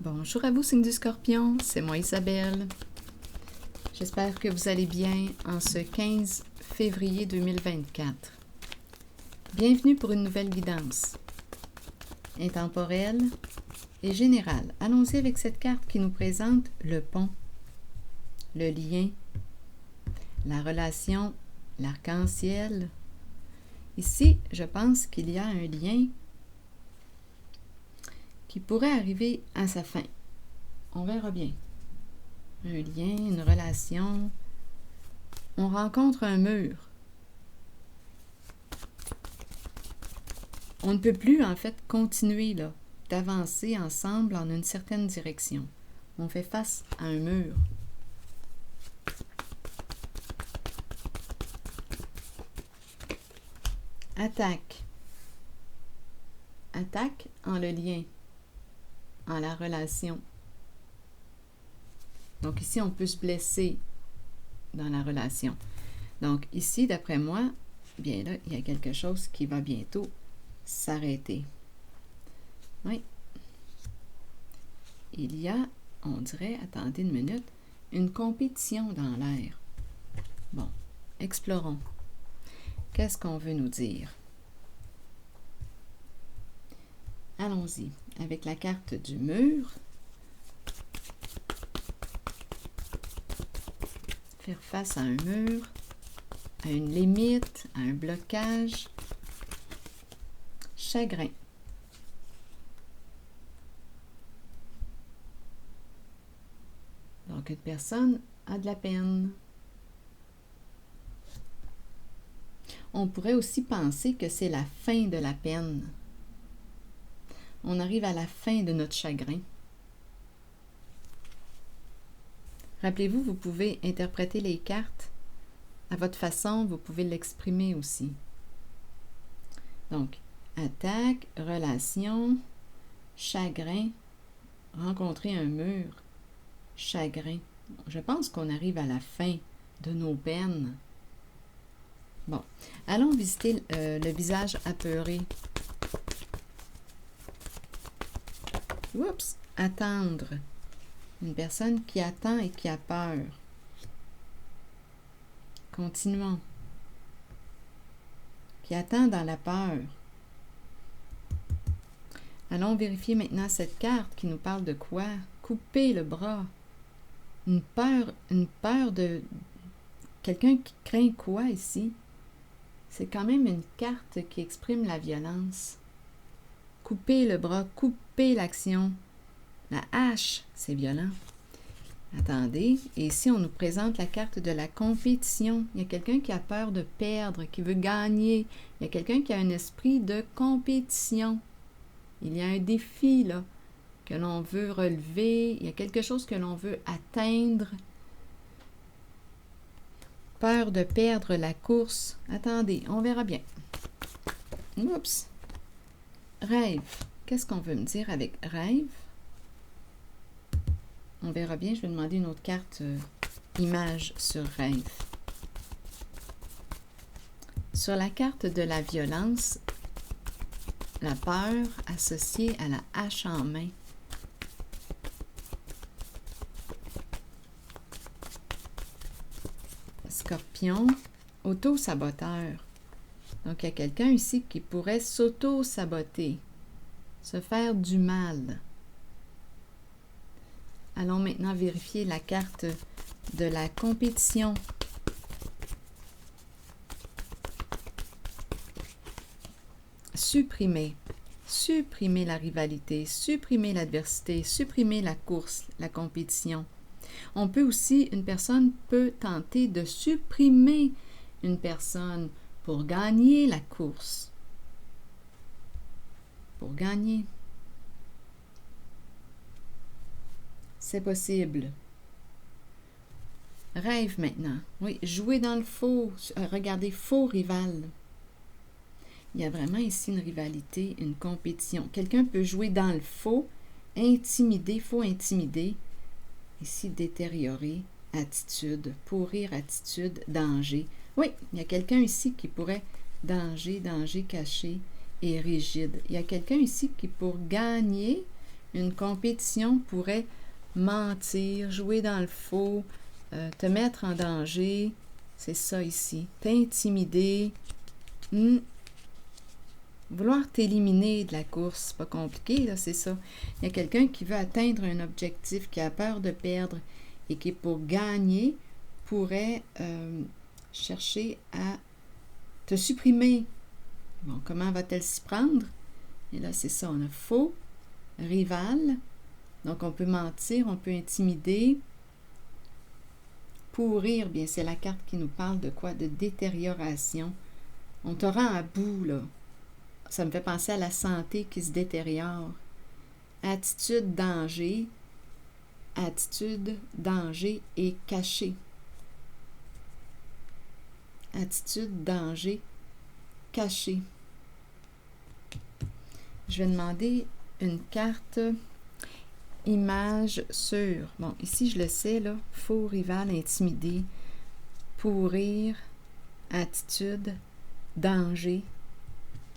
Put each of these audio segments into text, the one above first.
Bonjour à vous, signe du Scorpion, c'est moi Isabelle. J'espère que vous allez bien en ce 15 février 2024. Bienvenue pour une nouvelle guidance intemporelle et générale. Allons-y avec cette carte qui nous présente le pont, le lien, la relation, l'arc-en-ciel. Ici, je pense qu'il y a un lien qui pourrait arriver à sa fin. On verra bien. Un lien, une relation. On rencontre un mur. On ne peut plus, en fait, continuer là, d'avancer ensemble en une certaine direction. On fait face à un mur. Attaque. Attaque en le lien, en la relation. Donc ici, on peut se blesser dans la relation. Donc ici, d'après moi, bien là, il y a quelque chose qui va bientôt s'arrêter. Oui. Il y a, on dirait, attendez une minute, une compétition dans l'air. Bon, explorons. Qu'est-ce qu'on veut nous dire? Allons-y avec la carte du mur. Faire face à un mur, à une limite, à un blocage. Chagrin. Donc, une personne a de la peine. On pourrait aussi penser que c'est la fin de la peine. On arrive à la fin de notre chagrin. Rappelez-vous, vous pouvez interpréter les cartes à votre façon, vous pouvez l'exprimer aussi. Donc, attaque, relation, chagrin, rencontrer un mur, chagrin. Je pense qu'on arrive à la fin de nos peines. Bon, allons visiter le visage apeuré. Oups, attendre. Une personne qui attend et qui a peur. Continuons. Qui attend dans la peur. Allons vérifier maintenant cette carte qui nous parle de quoi? Couper le bras. Une peur de quelqu'un qui craint quoi ici? C'est quand même une carte qui exprime la violence. Couper le bras, couper l'action. La hache, c'est violent. Attendez, et ici on nous présente la carte de la compétition. Il y a quelqu'un qui a peur de perdre, qui veut gagner. Il y a quelqu'un qui a un esprit de compétition. Il y a un défi là que l'on veut relever. Il y a quelque chose que l'on veut atteindre. Peur de perdre la course. Attendez, on verra bien. Oups. Rêve. Qu'est-ce qu'on veut me dire avec rêve? On verra bien, je vais demander une autre carte image sur rêve. Sur la carte de la violence, la peur associée à la hache en main. Scorpion, auto-saboteur. Donc, il y a quelqu'un ici qui pourrait s'auto-saboter, se faire du mal. Allons maintenant vérifier la carte de la compétition. Supprimer. Supprimer la rivalité, supprimer l'adversité, supprimer la course, la compétition. On peut aussi, une personne peut tenter de supprimer une personne pour gagner la course. Pour gagner. C'est possible. Rêve maintenant. Oui, jouer dans le faux. Regardez, faux rival. Il y a vraiment ici une rivalité, une compétition. Quelqu'un peut jouer dans le faux, intimider, faux intimider. Ici, détériorer, attitude, pourrir attitude, danger. Oui, il y a quelqu'un ici qui pourrait danger, danger caché et rigide. Il y a quelqu'un ici qui pour gagner Une compétition pourrait mentir, jouer dans le faux, te mettre en danger. C'est ça ici. T'intimider. Vouloir t'éliminer de la course. C'est pas compliqué, là, c'est ça. Il y a quelqu'un qui veut atteindre un objectif, qui a peur de perdre et qui, pour gagner, pourrait chercher à te supprimer. Bon, comment va-t-elle s'y prendre? Et là, c'est ça, on a faux, rival. Donc, on peut mentir, on peut intimider. Pourrir, bien, c'est la carte qui nous parle de quoi? De détérioration. On te rend à bout, là. Ça me fait penser à la santé qui se détériore. Attitude, danger. Attitude, danger et caché. Attitude, danger, caché. Je vais demander une carte image sur. Bon, ici, je le sais, là. Faux, rival, intimidé, pourrir, attitude, danger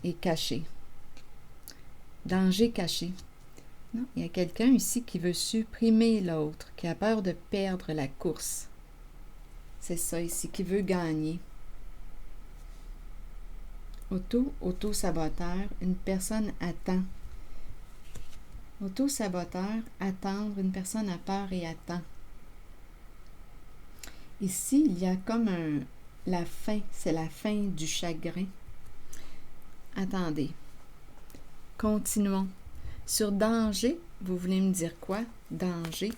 et caché. Danger caché. Non, il y a quelqu'un ici qui veut supprimer l'autre, qui a peur de perdre la course. C'est ça ici, qui veut gagner. Auto-saboteur, une personne attend. Auto-saboteur, attendre, une personne a peur et attend. Ici, il y a comme la fin, c'est la fin du chagrin. Attendez. Continuons. Sur danger, vous voulez me dire quoi? Danger.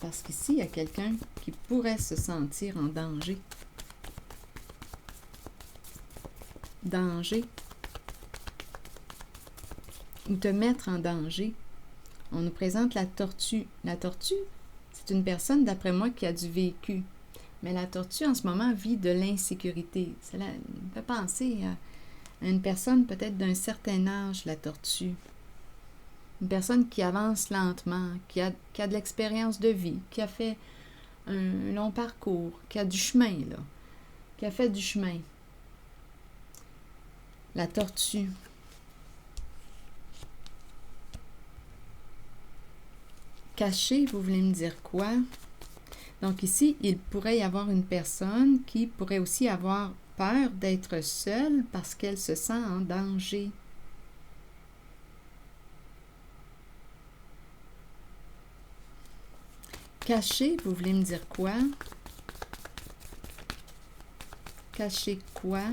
Parce qu'ici, il y a quelqu'un qui pourrait se sentir en danger. Danger. Ou te mettre en danger. On nous présente la tortue. La tortue, c'est une personne, d'après moi, qui a du vécu. Mais la tortue, en ce moment, vit de l'insécurité. Cela me fait penser à une personne peut-être d'un certain âge, la tortue. Une personne qui avance lentement, qui a de l'expérience de vie, qui a fait un long parcours, qui a du chemin, là. Qui a fait du chemin. La tortue. Caché, vous voulez me dire quoi? Donc ici, il pourrait y avoir une personne qui pourrait aussi avoir peur d'être seule parce qu'elle se sent en danger. Caché, vous voulez me dire quoi? Caché quoi?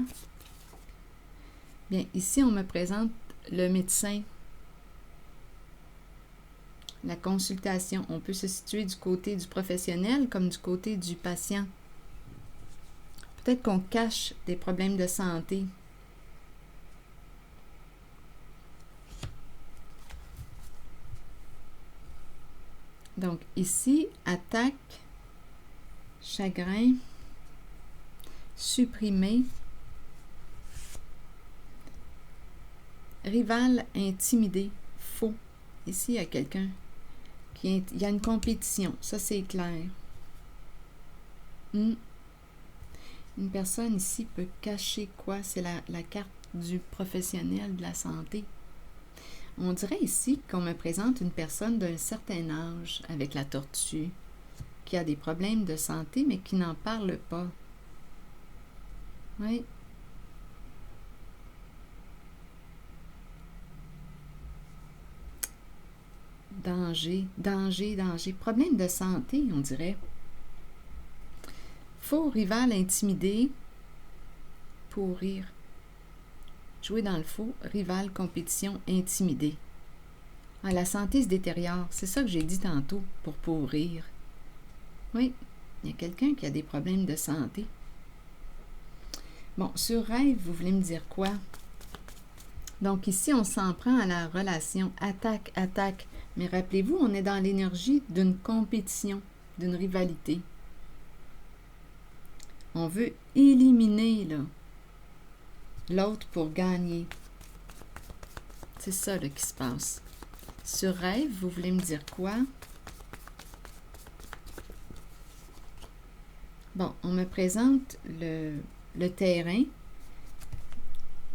Bien, ici, on me présente le médecin. La consultation, on peut se situer du côté du professionnel comme du côté du patient. Peut-être qu'on cache des problèmes de santé. Donc ici, attaque, chagrin, supprimer, rival, intimidé, faux. Ici, il y a quelqu'un il y a une compétition, ça c'est clair. Une personne ici peut cacher quoi? C'est la carte du professionnel de la santé. On dirait ici qu'on me présente une personne d'un certain âge avec la tortue, qui a des problèmes de santé, mais qui n'en parle pas. Oui. Danger, danger, danger. Problème de santé, on dirait. Faux, rival, intimidé, pourrir. Jouer dans le faux, rival, compétition, intimidé. Ah, la santé se détériore. C'est ça que j'ai dit tantôt, pour pourrir. Oui, il y a quelqu'un qui a des problèmes de santé. Bon, sur rêve, vous voulez me dire quoi? Donc ici, on s'en prend à la relation attaque, attaque. Mais rappelez-vous, on est dans l'énergie d'une compétition, d'une rivalité. On veut éliminer l'autre pour gagner. C'est ça là, qui se passe. Sur rêve, vous voulez me dire quoi? Bon, on me présente le terrain,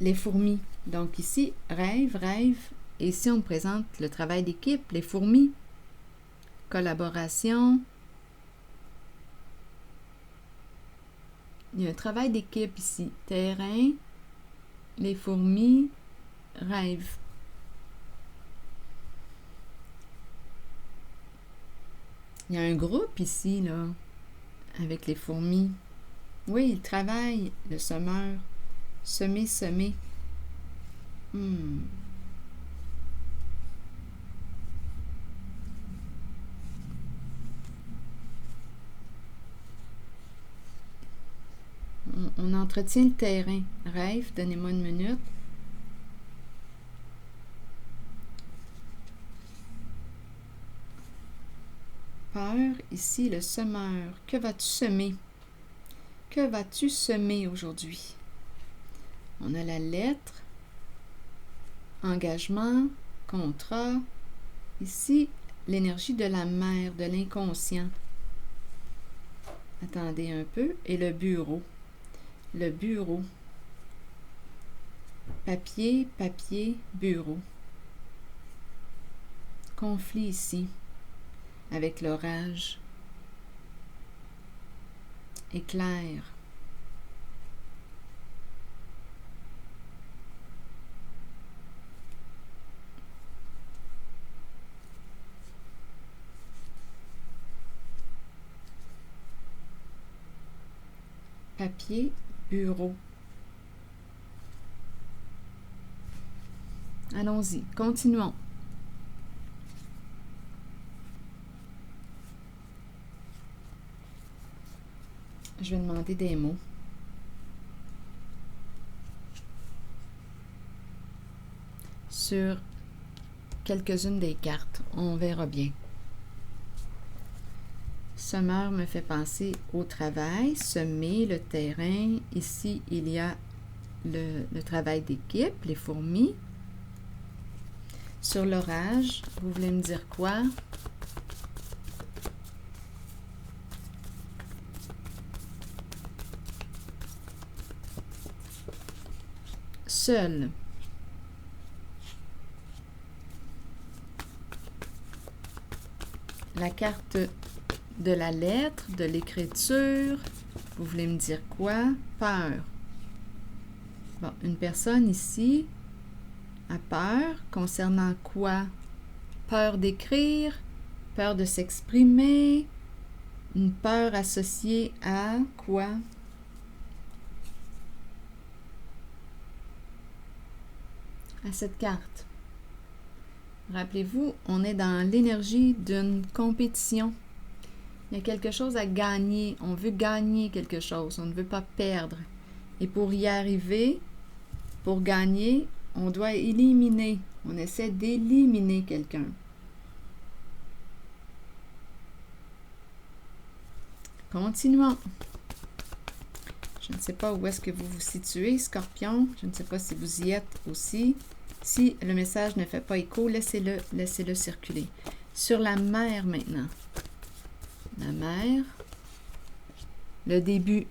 les fourmis. Donc ici, rêve, rêve, Et ici, on me présente le travail d'équipe, les fourmis, collaboration. Il y a un travail d'équipe ici. Terrain, les fourmis, rêve. Il y a un groupe ici, là, avec les fourmis. Oui, il travaille, le semeur. Semer, semer. On entretient le terrain. Rêve, donnez-moi une minute. Peur, ici, le semeur. Que vas-tu semer? Que vas-tu semer aujourd'hui? On a la lettre, engagement, contrat. Ici, l'énergie de la mère, de l'inconscient. Attendez un peu. Et le bureau. Le bureau. Papier, papier, bureau. Conflit ici, avec l'orage. Éclair. Papier, bureau. Allons-y, continuons. Je vais demander des mots. Sur quelques-unes des cartes, on verra bien. Semeur me fait penser au travail, semer, le terrain. Ici, il y a le travail d'équipe, les fourmis. Sur l'orage, vous voulez me dire quoi? Seul. La carte de la lettre, de l'écriture. Vous voulez me dire quoi? Peur. Bon, une personne ici a peur concernant quoi? Peur d'écrire, peur de s'exprimer, une peur associée à quoi? À cette carte. Rappelez-vous, on est dans l'énergie d'une compétition. Il y a quelque chose à gagner. On veut gagner quelque chose. On ne veut pas perdre. Et pour y arriver, pour gagner, on doit éliminer. On essaie d'éliminer quelqu'un. Continuons. Je ne sais pas où est-ce que vous vous situez, Scorpion. Je ne sais pas si vous y êtes aussi. Si le message ne fait pas écho, laissez-le circuler. Sur la mer maintenant. La mer. Le début.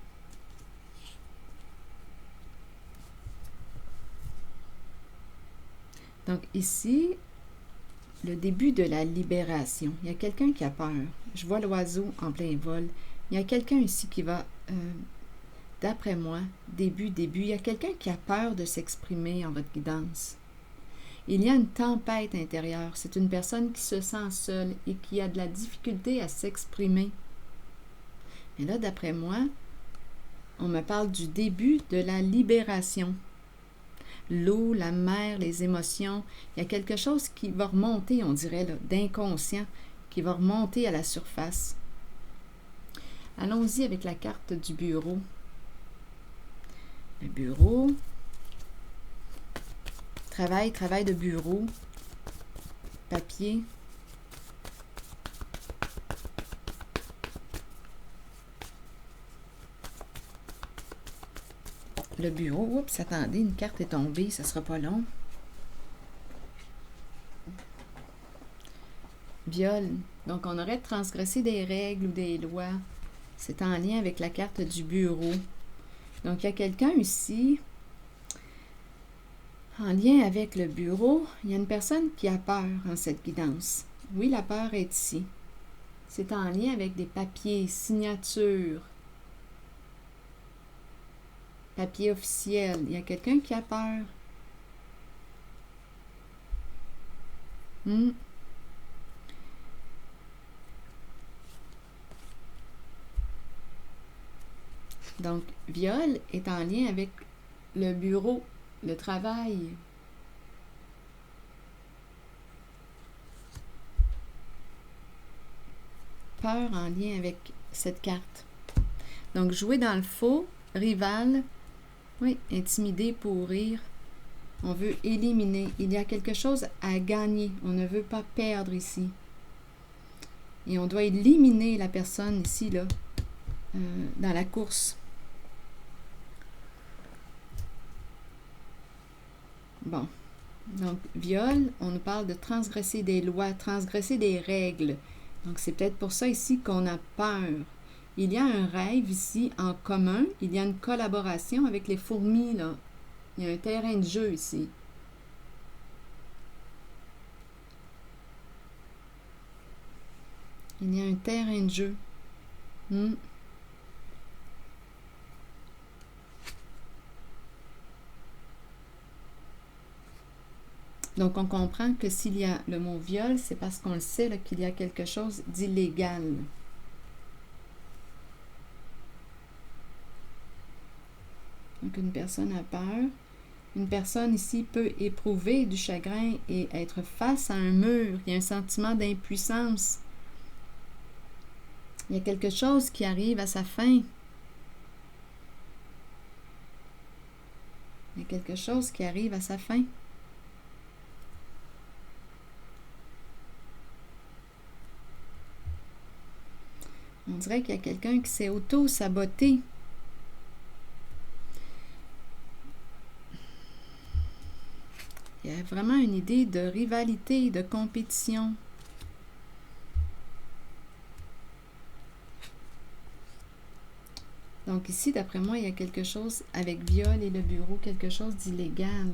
Donc ici, le début de la libération. Il y a quelqu'un qui a peur. Je vois l'oiseau en plein vol. Il y a quelqu'un ici qui va, d'après moi, début, il y a quelqu'un qui a peur de s'exprimer en votre guidance. Il y a une tempête intérieure. C'est une personne qui se sent seule et qui a de la difficulté à s'exprimer. Mais là, d'après moi, on me parle du début de la libération. L'eau, la mer, les émotions. Il y a quelque chose qui va remonter, on dirait, d'inconscient, qui va remonter à la surface. Allons-y avec la carte du bureau. Le bureau. Travail de bureau. Papier. Le bureau. Oups, attendez, une carte est tombée, ça sera pas long. Viol. Donc, on aurait transgressé des règles ou des lois. C'est en lien avec la carte du bureau. Donc, il y a quelqu'un ici. En lien avec le bureau, il y a une personne qui a peur en cette guidance. Oui, la peur est ici. C'est en lien avec des papiers, signatures, papiers officiels. Il y a quelqu'un qui a peur. Donc, viol est en lien avec le bureau, le travail. Peur en lien avec cette carte. Donc, jouer dans le faux, rival, oui, intimider, pourrir. On veut éliminer. Il y a quelque chose à gagner. On ne veut pas perdre ici. Et on doit éliminer la personne ici, là, dans la course. Bon. Donc, viol, on nous parle de transgresser des lois, transgresser des règles. Donc, c'est peut-être pour ça ici qu'on a peur. Il y a un rêve ici en commun. Il y a une collaboration avec les fourmis, là. Il y a un terrain de jeu ici. Il y a un terrain de jeu. Donc, on comprend que s'il y a le mot viol, c'est parce qu'on le sait là, qu'il y a quelque chose d'illégal. Donc, une personne a peur. Une personne ici peut éprouver du chagrin et être face à un mur. Il y a un sentiment d'impuissance. Il y a quelque chose qui arrive à sa fin. Il y a quelque chose qui arrive à sa fin. On dirait qu'il y a quelqu'un qui s'est auto-saboté. Il y a vraiment une idée de rivalité, de compétition. Donc ici, d'après moi, il y a quelque chose avec viol et le bureau, quelque chose d'illégal.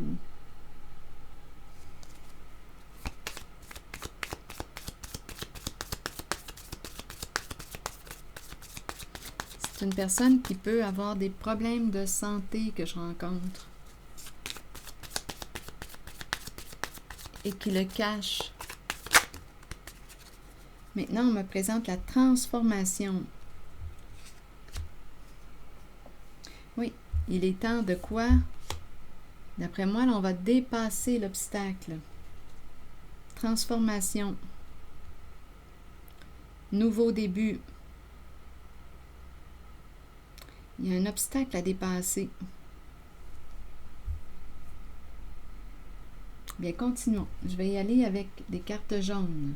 C'est une personne qui peut avoir des problèmes de santé que je rencontre. Et qui le cache. Maintenant, on me présente la transformation. Oui, il est temps de quoi? D'après moi, là, on va dépasser l'obstacle. Transformation. Nouveau début. Il y a un obstacle à dépasser. Bien, continuons. Je vais y aller avec des cartes jaunes.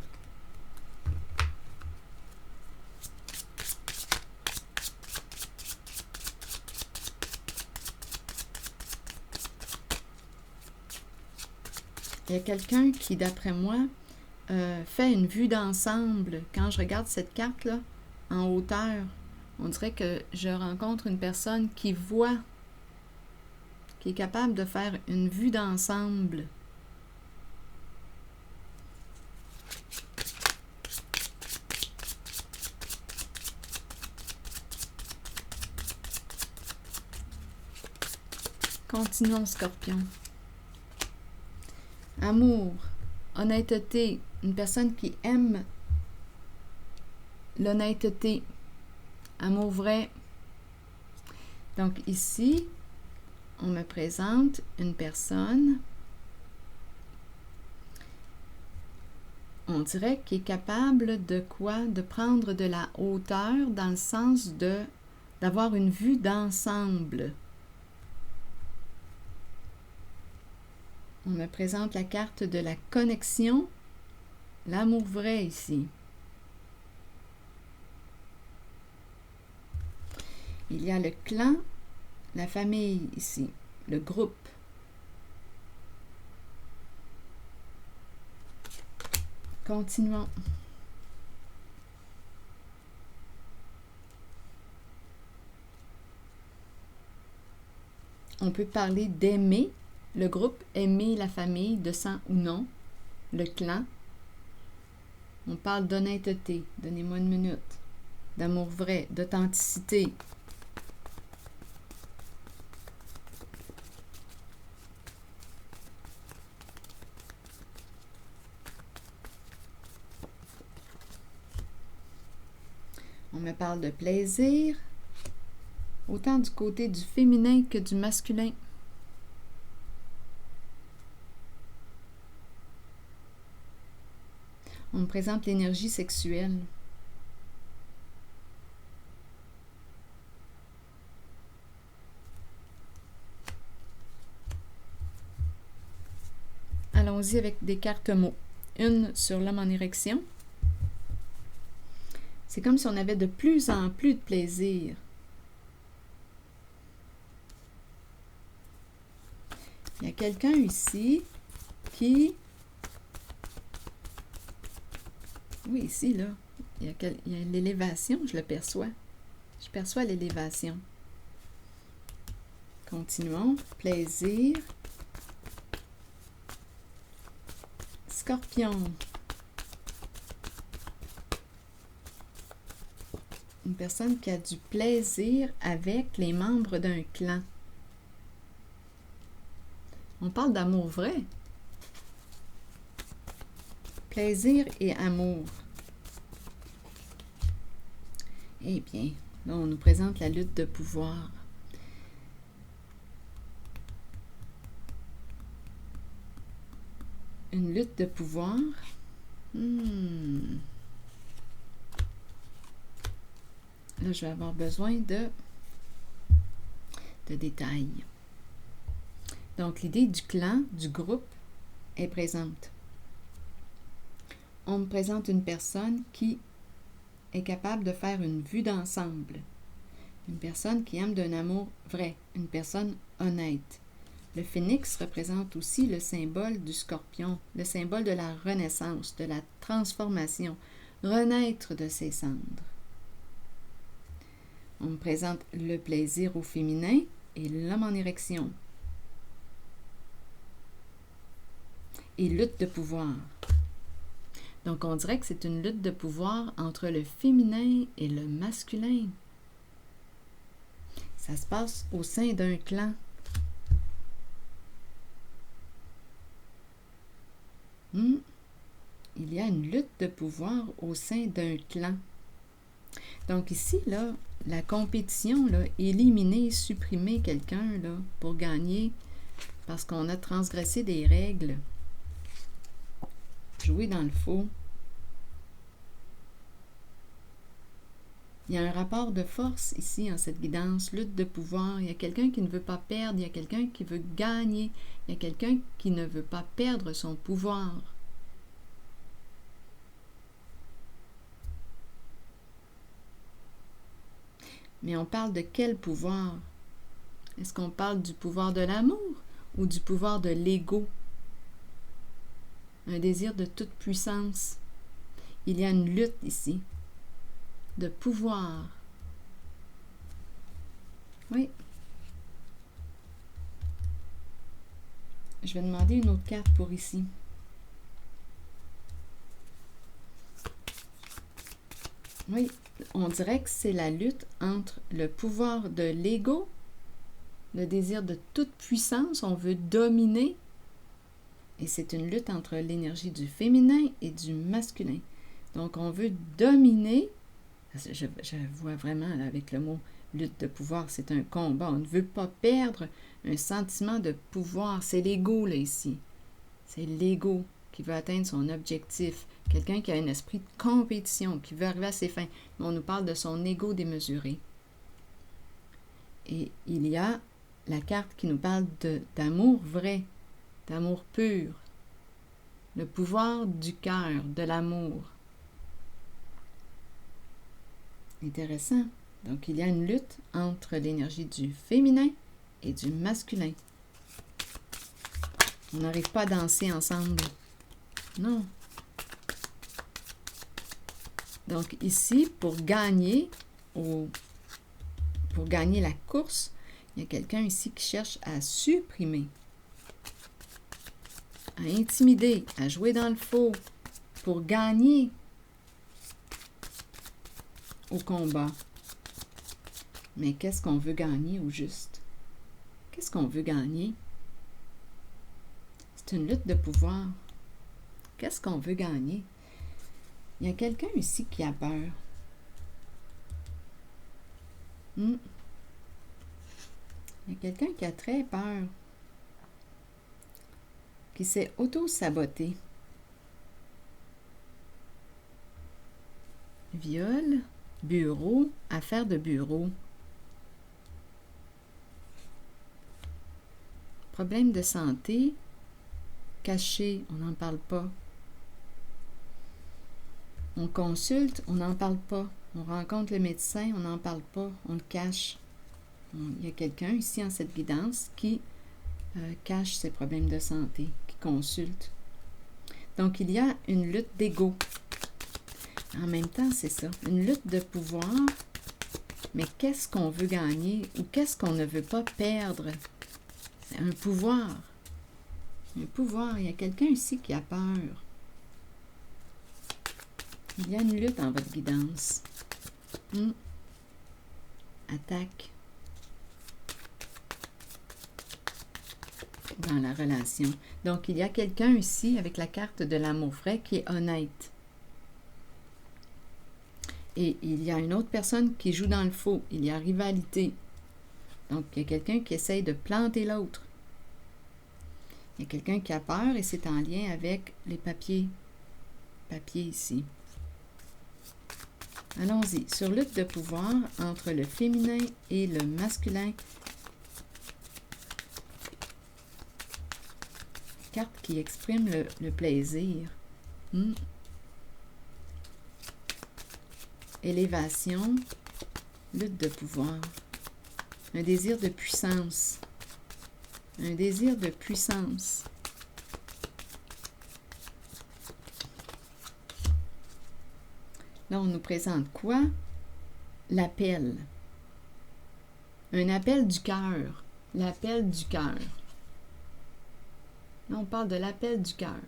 Il y a quelqu'un qui, d'après moi, fait une vue d'ensemble. Quand je regarde cette carte-là, en hauteur, on dirait que je rencontre une personne qui voit, qui est capable de faire une vue d'ensemble. Continuons, Scorpion. Amour, honnêteté, une personne qui aime l'honnêteté, amour vrai. Donc ici, on me présente une personne, on dirait qui est capable de quoi? De prendre de la hauteur dans le sens d'avoir une vue d'ensemble. On me présente la carte de la connexion, l'amour vrai ici. Il y a le clan, la famille ici, le groupe. Continuons. On peut parler d'aimer le groupe, aimer la famille, de sang ou non, le clan. On parle d'honnêteté, donnez-moi une minute, d'amour vrai, d'authenticité. On me parle de plaisir, autant du côté du féminin que du masculin. On me présente l'énergie sexuelle. Allons-y avec des cartes mots. Une sur l'homme en érection. C'est comme si on avait de plus en plus de plaisir. Il y a quelqu'un ici qui... Oui, ici, là, il y a l'élévation, je le perçois. Je perçois l'élévation. Continuons. Plaisir. Scorpion. Une personne qui a du plaisir avec les membres d'un clan. On parle d'amour vrai. Plaisir et amour. Eh bien, là, on nous présente la lutte de pouvoir. Une lutte de pouvoir. Là, je vais avoir besoin de détails. Donc, l'idée du clan, du groupe, est présente. On me présente une personne qui est capable de faire une vue d'ensemble. Une personne qui aime d'un amour vrai. Une personne honnête. Le phénix représente aussi le symbole du scorpion, le symbole de la renaissance, de la transformation, renaître de ses cendres. On me présente le plaisir au féminin et l'homme en érection. Et lutte de pouvoir. Donc, on dirait que c'est une lutte de pouvoir entre le féminin et le masculin. Ça se passe au sein d'un clan. Il y a une lutte de pouvoir au sein d'un clan. Donc ici, là, la compétition, là, éliminer, supprimer quelqu'un là, pour gagner parce qu'on a transgressé des règles. Jouer dans le faux. Il y a un rapport de force ici en cette guidance, lutte de pouvoir. Il y a quelqu'un qui ne veut pas perdre, il y a quelqu'un qui veut gagner, il y a quelqu'un qui ne veut pas perdre son pouvoir. Mais on parle de quel pouvoir? Est-ce qu'on parle du pouvoir de l'amour ou du pouvoir de l'ego? Un désir de toute puissance. Il y a une lutte ici, de pouvoir. Oui. Je vais demander une autre carte pour ici. Oui, on dirait que c'est la lutte entre le pouvoir de l'ego, le désir de toute puissance, on veut dominer, et c'est une lutte entre l'énergie du féminin et du masculin. Donc, on veut dominer, je vois vraiment là, avec le mot lutte de pouvoir, c'est un combat. On ne veut pas perdre un sentiment de pouvoir. C'est l'ego, là, ici. C'est l'ego qui veut atteindre son objectif. Quelqu'un qui a un esprit de compétition, qui veut arriver à ses fins. Mais on nous parle de son ego démesuré. Et il y a la carte qui nous parle d'amour vrai, d'amour pur. Le pouvoir du cœur, de l'amour. Intéressant. Donc, il y a une lutte entre l'énergie du féminin et du masculin. On n'arrive pas à danser ensemble. Non. Donc, ici, pour gagner la course, il y a quelqu'un ici qui cherche à supprimer. à intimider, à jouer dans le faux pour gagner au combat. Mais qu'est-ce qu'on veut gagner au juste? Qu'est-ce qu'on veut gagner? C'est une lutte de pouvoir. Qu'est-ce qu'on veut gagner? Il y a quelqu'un ici qui a peur. Il y a quelqu'un qui a très peur, qui s'est auto-saboté. Viol, bureau, affaire de bureau. Problème de santé, caché, on n'en parle pas. On consulte, on n'en parle pas. On rencontre le médecin, on n'en parle pas, on le cache. Il y a quelqu'un ici en cette guidance qui cache ses problèmes de santé, qui consulte. Donc, il y a une lutte d'ego. En même temps, c'est ça, une lutte de pouvoir. Mais qu'est-ce qu'on veut gagner ou qu'est-ce qu'on ne veut pas perdre? C'est un pouvoir. Un pouvoir. Il y a quelqu'un ici qui a peur. Il y a une lutte en votre guidance. Attaque. Dans la relation. Donc, il y a quelqu'un ici avec la carte de l'amour vrai qui est honnête. Et il y a une autre personne qui joue dans le faux. Il y a rivalité. Donc, il y a quelqu'un qui essaye de planter l'autre. Il y a quelqu'un qui a peur et c'est en lien avec les papiers. Papiers ici. Allons-y. Sur lutte de pouvoir entre le féminin et le masculin. Carte qui exprime le plaisir. Élévation. Lutte de pouvoir. Un désir de puissance. Un désir de puissance. Là, on nous présente quoi? L'appel. Un appel du cœur. L'appel du cœur. Là, on parle de l'appel du cœur.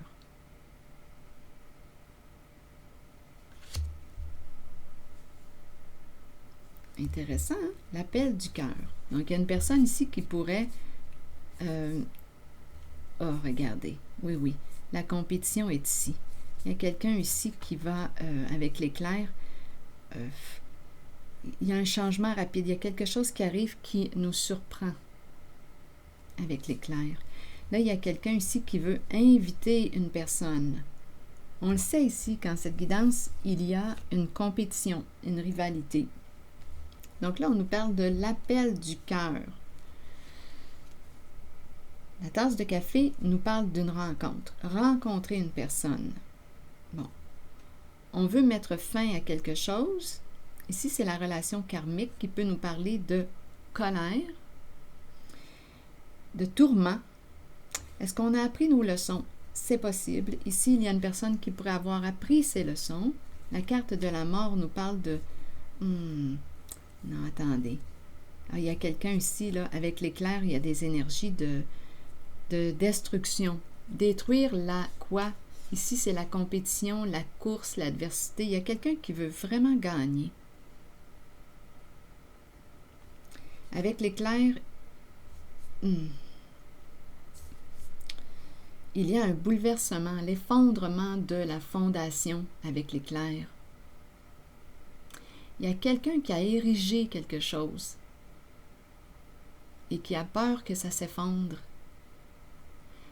Intéressant, hein? L'appel du cœur. Donc, il y a une personne ici qui pourrait... regardez. Oui, oui. La compétition est ici. Il y a quelqu'un ici qui va, avec l'éclair, il y a un changement rapide. Il y a quelque chose qui arrive qui nous surprend avec l'éclair. Là, il y a quelqu'un ici qui veut inviter une personne. On le sait ici, qu'en cette guidance, il y a une compétition, une rivalité. Donc là, on nous parle de l'appel du cœur. La tasse de café nous parle d'une rencontre. Rencontrer une personne. Bon. On veut mettre fin à quelque chose. Ici, c'est la relation karmique qui peut nous parler de colère, de tourment. Est-ce qu'on a appris nos leçons? C'est possible. Ici, il y a une personne qui pourrait avoir appris ses leçons. La carte de la mort nous parle de... Non, attendez. Ah, il y a quelqu'un ici, là, avec l'éclair, il y a des énergies de destruction. Détruire la quoi? Ici, c'est la compétition, la course, l'adversité. Il y a quelqu'un qui veut vraiment gagner. Avec l'éclair, il y a un bouleversement, l'effondrement de la fondation avec l'éclair. Il y a quelqu'un qui a érigé quelque chose et qui a peur que ça s'effondre.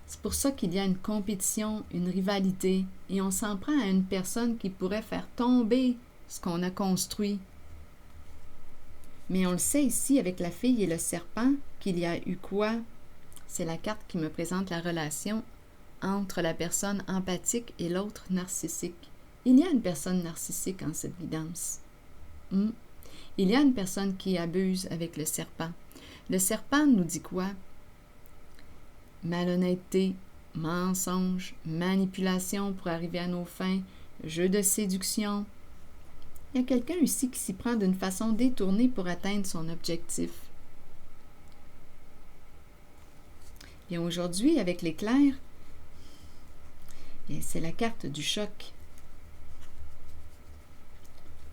C'est pour ça qu'il y a une compétition, une rivalité, et on s'en prend à une personne qui pourrait faire tomber ce qu'on a construit. Mais on le sait ici avec la fille et le serpent qu'il y a eu quoi? C'est la carte qui me présente la relation entre la personne empathique et l'autre narcissique. Il y a une personne narcissique en cette guidance. Il y a une personne qui abuse avec le serpent. Le serpent nous dit quoi? Malhonnêteté, mensonge, manipulation pour arriver à nos fins, jeu de séduction. Il y a quelqu'un ici qui s'y prend d'une façon détournée pour atteindre son objectif. Et aujourd'hui, avec l'éclair, Et c'est la carte du choc.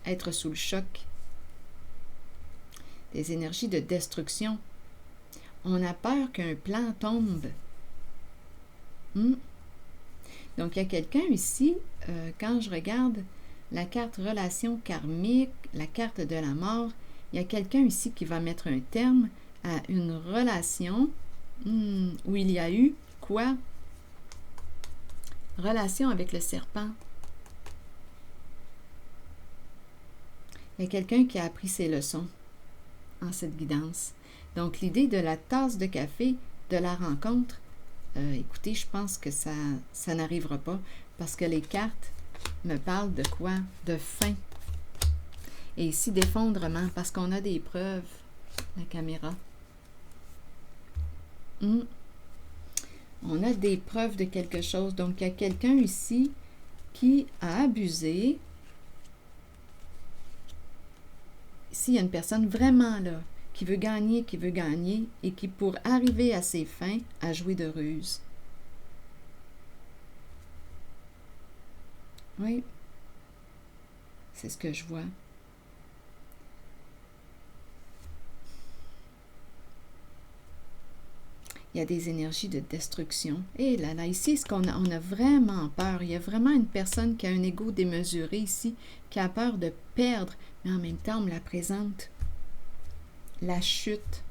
Être sous le choc. Des énergies de destruction. On a peur qu'un plan tombe. Donc, il y a quelqu'un ici, quand je regarde la carte relation karmique, la carte de la mort, il y a quelqu'un ici qui va mettre un terme à une relation où il y a eu quoi? Relation avec le serpent. Il y a quelqu'un qui a appris ses leçons en cette guidance. Donc, l'idée de la tasse de café, de la rencontre, écoutez, je pense que ça n'arrivera pas parce que les cartes me parlent de quoi? De fin. Et ici, d'effondrement, parce qu'on a des preuves. La caméra. On a des preuves de quelque chose. Donc, il y a quelqu'un ici qui a abusé. Ici, il y a une personne vraiment là, qui veut gagner, et qui, pour arriver à ses fins, a joué de ruse. Oui, c'est ce que je vois. Il y a des énergies de destruction. Et là, ici, on a vraiment peur. Il y a vraiment une personne qui a un ego démesuré ici, qui a peur de perdre, mais en même temps, on me la présente. La chute.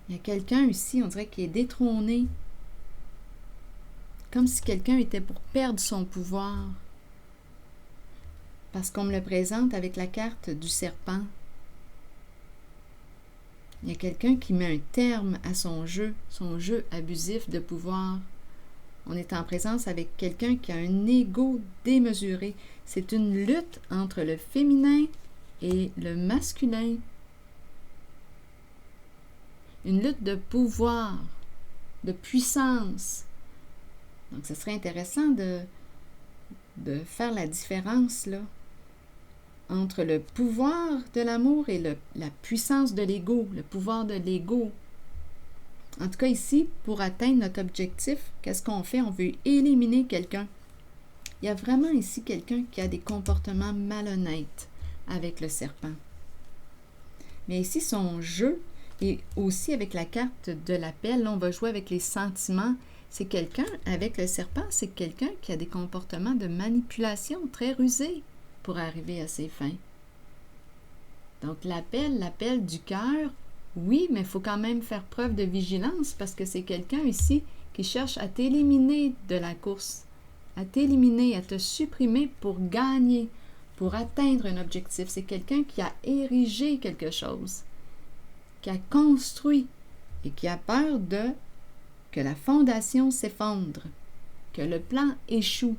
Il y a quelqu'un ici, on dirait, qui est détrôné. Comme si quelqu'un était pour perdre son pouvoir. Parce qu'on me le présente avec la carte du serpent. Il y a quelqu'un qui met un terme à son jeu abusif de pouvoir. On est en présence avec quelqu'un qui a un ego démesuré. C'est une lutte entre le féminin et le masculin. Une lutte de pouvoir, de puissance. Donc, ce serait intéressant de faire la différence, là, entre le pouvoir de l'amour et la puissance de l'ego, le pouvoir de l'ego. En tout cas, ici, pour atteindre notre objectif, qu'est-ce qu'on fait? On veut éliminer quelqu'un. Il y a vraiment ici quelqu'un qui a des comportements malhonnêtes avec le serpent. Mais ici, son jeu, et aussi avec la carte de l'appel, là, on va jouer avec les sentiments. C'est quelqu'un, avec le serpent, c'est quelqu'un qui a des comportements de manipulation très rusés pour arriver à ses fins. Donc, l'appel du cœur, oui, mais il faut quand même faire preuve de vigilance parce que c'est quelqu'un ici qui cherche à t'éliminer de la course, à t'éliminer, à te supprimer pour gagner, pour atteindre un objectif. C'est quelqu'un qui a érigé quelque chose, qui a construit et qui a peur que la fondation s'effondre, que le plan échoue.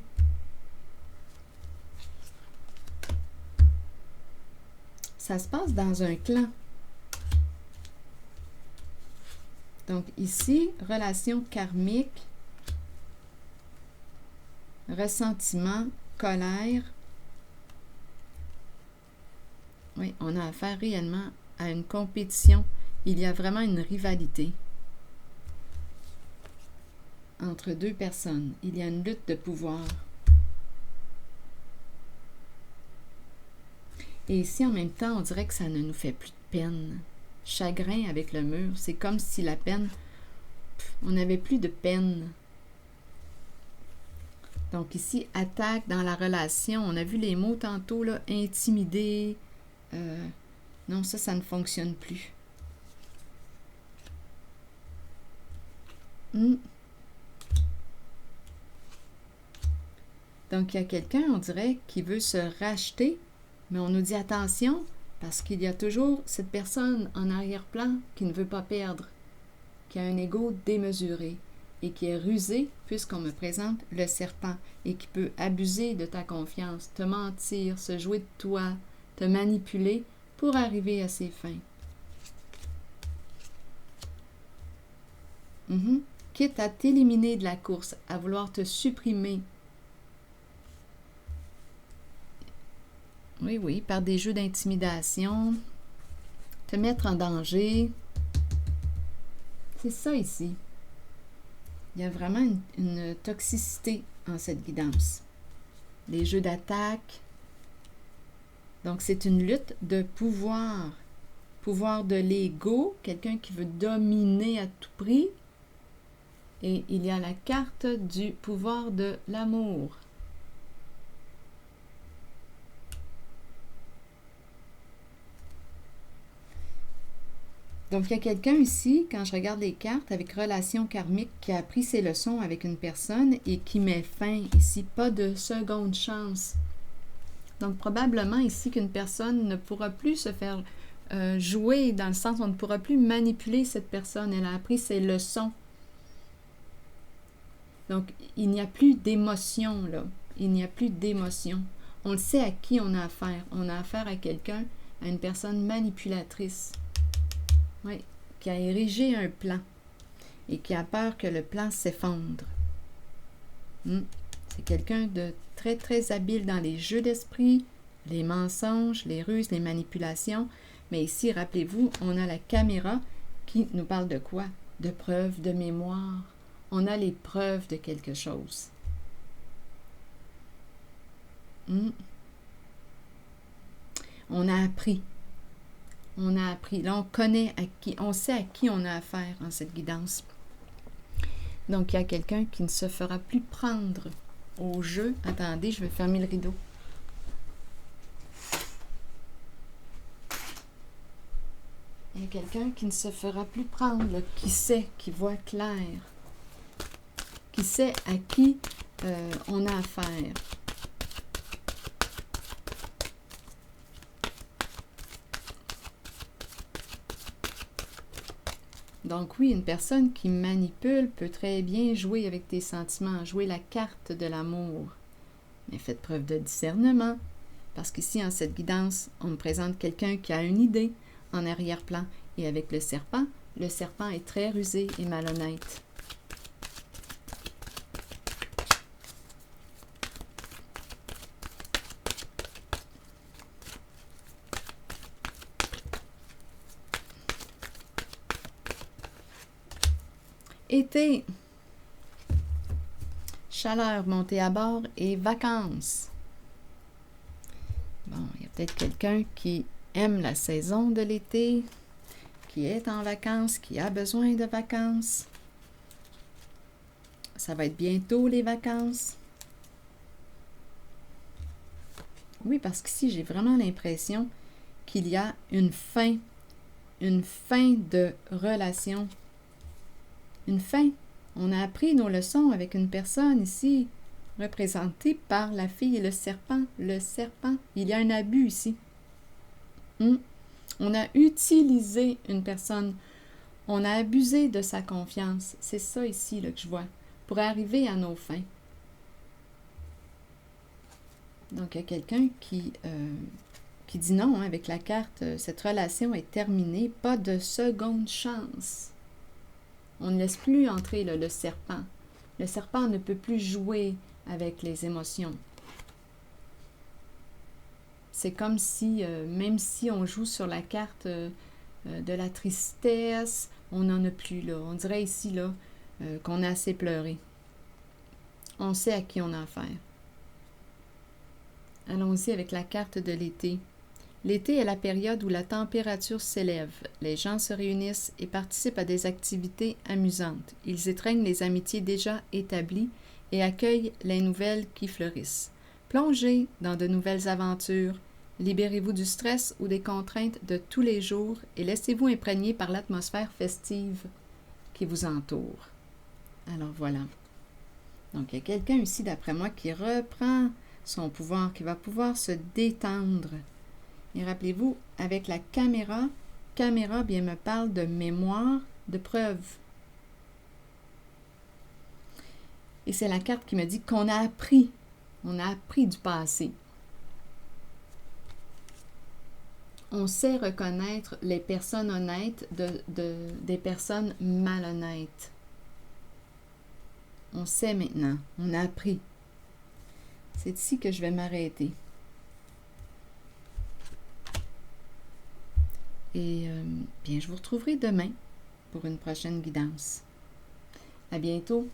Ça se passe dans un clan. Donc ici, relation karmique, ressentiment, colère. Oui, on a affaire réellement à une compétition. Il y a vraiment une rivalité entre deux personnes. Il y a une lutte de pouvoir. Et ici, en même temps, on dirait que ça ne nous fait plus de peine. Chagrin avec le mur, c'est comme si la peine, on n'avait plus de peine. Donc ici, attaque dans la relation. On a vu les mots tantôt, là, intimider. Non, ça ne fonctionne plus. Donc, il y a quelqu'un, on dirait, qui veut se racheter, mais on nous dit attention, parce qu'il y a toujours cette personne en arrière-plan qui ne veut pas perdre, qui a un ego démesuré et qui est rusé, puisqu'on me présente le serpent, et qui peut abuser de ta confiance, te mentir, se jouer de toi, te manipuler pour arriver à ses fins. Quitte à t'éliminer de la course, à vouloir te supprimer. Oui, par des jeux d'intimidation, te mettre en danger. C'est ça ici. Il y a vraiment une toxicité en cette guidance. Les jeux d'attaque. Donc, c'est une lutte de pouvoir. Pouvoir de l'ego, quelqu'un qui veut dominer à tout prix. Et il y a la carte du pouvoir de l'amour. Donc, il y a quelqu'un ici, quand je regarde les cartes, avec relation karmique, qui a appris ses leçons avec une personne et qui met fin ici. Pas de seconde chance. Donc, probablement ici qu'une personne ne pourra plus se faire jouer, dans le sens où on ne pourra plus manipuler cette personne. Elle a appris ses leçons. Donc, il n'y a plus d'émotion, là. Il n'y a plus d'émotion. On le sait à qui on a affaire. On a affaire à quelqu'un, à une personne manipulatrice. Oui, qui a érigé un plan et qui a peur que le plan s'effondre. C'est quelqu'un de très, très habile dans les jeux d'esprit, les mensonges, les ruses, les manipulations. Mais ici, rappelez-vous, on a la caméra qui nous parle de quoi? De preuves, de mémoire. On a les preuves de quelque chose. On a appris. On a appris. Là, on connaît à qui, on sait à qui on a affaire en cette guidance. Donc, il y a quelqu'un qui ne se fera plus prendre au jeu. Attendez, je vais fermer le rideau. Il y a quelqu'un qui ne se fera plus prendre, là, qui sait, qui voit clair, qui sait à qui on a affaire. Donc oui, une personne qui manipule peut très bien jouer avec tes sentiments, jouer la carte de l'amour. Mais faites preuve de discernement, parce qu'ici, en cette guidance, on me présente quelqu'un qui a une idée en arrière-plan. Et avec le serpent est très rusé et malhonnête. Été, chaleur, montée à bord et vacances. Bon, il y a peut-être quelqu'un qui aime la saison de l'été, qui est en vacances, qui a besoin de vacances. Ça va être bientôt les vacances. Oui, parce qu'ici, j'ai vraiment l'impression qu'il y a une fin de relation. Une fin. On a appris nos leçons avec une personne ici, représentée par la fille et le serpent. Le serpent, il y a un abus ici. On a utilisé une personne. On a abusé de sa confiance. C'est ça ici là, que je vois, pour arriver à nos fins. Donc, il y a quelqu'un qui dit non, hein, avec la carte, cette relation est terminée, pas de seconde chance. On ne laisse plus entrer le serpent. Le serpent ne peut plus jouer avec les émotions. C'est comme si, même si on joue sur la carte de la tristesse, on n'en a plus là. On dirait ici là qu'on a assez pleuré. On sait à qui on a affaire. Allons-y avec la carte de l'été. L'été est la période où la température s'élève. Les gens se réunissent et participent à des activités amusantes. Ils étreignent les amitiés déjà établies et accueillent les nouvelles qui fleurissent. Plongez dans de nouvelles aventures. Libérez-vous du stress ou des contraintes de tous les jours et laissez-vous imprégner par l'atmosphère festive qui vous entoure. Alors voilà. Donc il y a quelqu'un ici, d'après moi, qui reprend son pouvoir, qui va pouvoir se détendre. Et rappelez-vous, avec la caméra bien me parle de mémoire, de preuve. Et c'est la carte qui me dit qu'on a appris du passé. On sait reconnaître les personnes honnêtes des personnes malhonnêtes. On sait maintenant, on a appris. C'est ici que je vais m'arrêter. Et bien, je vous retrouverai demain pour une prochaine guidance. À bientôt!